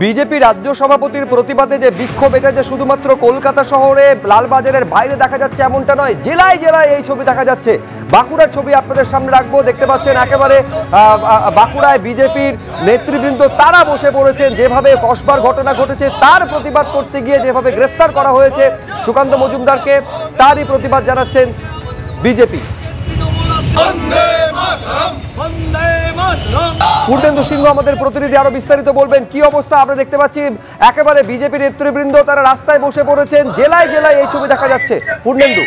BJP রাজ্য সভাপতির প্রতিবাদে যে বিক্ষোভ, এটা যে শুধুমাত্র কলকাতা শহরে লালবাজারের বাইরে দেখা যাচ্ছে এমনটা নয়, জেলায় জেলায় এই ছবি দেখা যাচ্ছে। বাঁকুড়ার ছবি আপনাদের সামনে রাখবো, দেখতে পাচ্ছেন একেবারে বাঁকুড়ায় বিজেপির নেতৃবৃন্দ তারা বসে পড়েছেন। যেভাবে কসবার ঘটনা ঘটেছে তার প্রতিবাদ করতে গিয়ে যেভাবে গ্রেফতার করা হয়েছে সুকান্ত মজুমদারকে, তারই প্রতিবাদ জানাচ্ছেন বিজেপি। পূর্ণেন্দু সিংহ আমাদের প্রতিনিধি আরো বিস্তারিত বলবেন কি অবস্থা। আমরা দেখতে পাচ্ছি একেবারে বিজেপি নেতৃবৃন্দ তারা রাস্তায় বসে পড়েছেন, জেলায় জেলায় এই ছবি দেখা যাচ্ছে। পূর্ণেন্দু,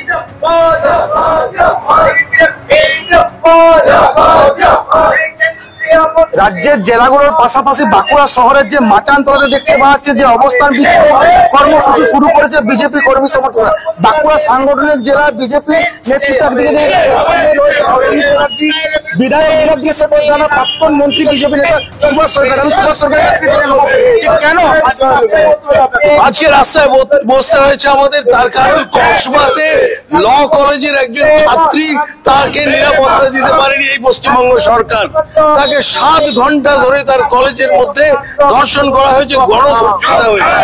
রাজ্যের জেলাগুলোর পাশাপাশি বাঁকুড়া শহরের যে মাচানতলাতে দেখতে পাওয়া যাচ্ছে যে অবস্থান বিক্ষোভ কর্মসূচি শুরু করেছে বিজেপি কর্মী সমর্থকরা। বাঁকুড়া সাংগঠনিক জেলা বিজেপি নেতৃত্বে বিধায়ক প্রাক্তন মন্ত্রী বিজেপি নেতা সুভাষ সরকার। আমি সুভাষ সরকার কেন আজকে রাস্তায় বসতে হয়েছে আমাদের, তার কারণ কসবাতে ল কলেজের একজন ছাত্রী তাকে নিরাপত্তা দিতে পারেনি এই পশ্চিমবঙ্গ সরকার। তাকে 7 ঘন্টা ধরে তার কলেজের মধ্যে ধর্ষণ করা হয়েছে, গণধর্ষিতা হয়েছে,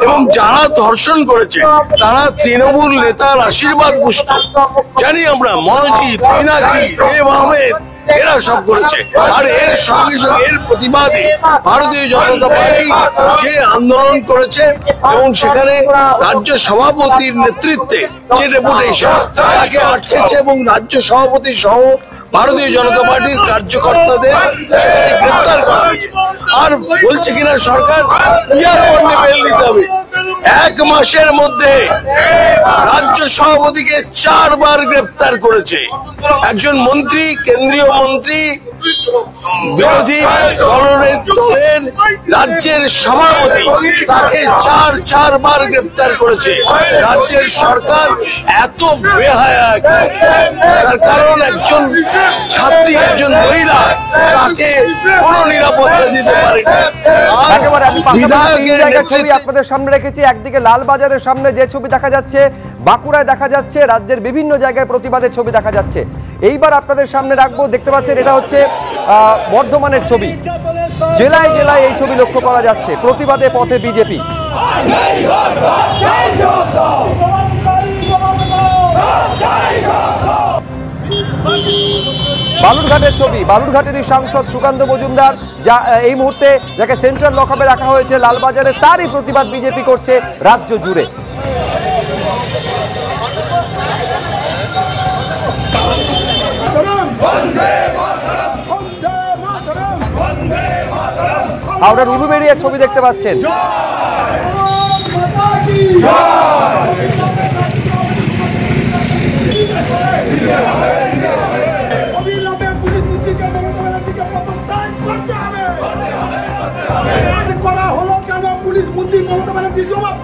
এবং যারা ধর্ষণ করেছে তারা তৃণমূল নেতার আশীর্বাদ পুষ্ট। জানি আমরা মনোজিৎ, পিনাকি, আহমেদ এরা সব করেছে। আর এর সঙ্গে সঙ্গে এর প্রতিবাদে ভারতীয় জনতা পার্টি যে আন্দোলন করেছে এবং সেখানে রাজ্য সভাপতির নেতৃত্বে যে ডেপুটেশন তাকে আটকেছে এবং রাজ্য সভাপতি সহ ভারতীয় জনতা পার্টির কার্যকর্তাদের সেখানে গ্রেফতার করা হয়েছে। আর বলছে কিনা সরকার ইয়ার বন্যে বেল নিতে হবে। 1 মাসের মধ্যে রাজ্য সভাপতিকে 4 বার গ্রেফতার করেছে। একজন মন্ত্রী, কেন্দ্রীয় মন্ত্রী, বিরোধী দলের রাজ্যের সভাপতি, তাকে 4 বার গ্রেফতার করেছে। রাজ্যের সরকার এত বেহায়া, তার কারণ একজন ছাত্রী, একজন মহিলা, তাকে কোনো নিরাপত্তা দিতে পারে না। একেবারে আমি ছবি আপনাদের সামনে রেখেছি। একদিকে লালবাজারের সামনে যে ছবি দেখা যাচ্ছে, বাঁকুড়ায় দেখা যাচ্ছে, রাজ্যের বিভিন্ন জায়গায় প্রতিবাদের ছবি দেখা যাচ্ছে। এইবার আপনাদের সামনে রাখবো, দেখতে পাচ্ছেন এটা হচ্ছে বর্ধমানের ছবি। জেলায় জেলায় এই ছবি লক্ষ্য করা যাচ্ছে, প্রতিবাদে পথে বিজেপি। বালুরঘাটের ছবি, বালুরঘাটেরই সাংসদ সুকান্ত মজুমদার, যা এই মুহূর্তে যাকে সেন্ট্রাল লকআপে রাখা হয়েছে লালবাজারে, তারই প্রতিবাদ বিজেপি করছে রাজ্য জুড়ে। হাওড়ার উলুবেড়িয়ার ছবি দেখতে পাচ্ছেন। করা হলো কেন? পুলিশ মন্ত্রী মমতা ব্যানার্জি জবাব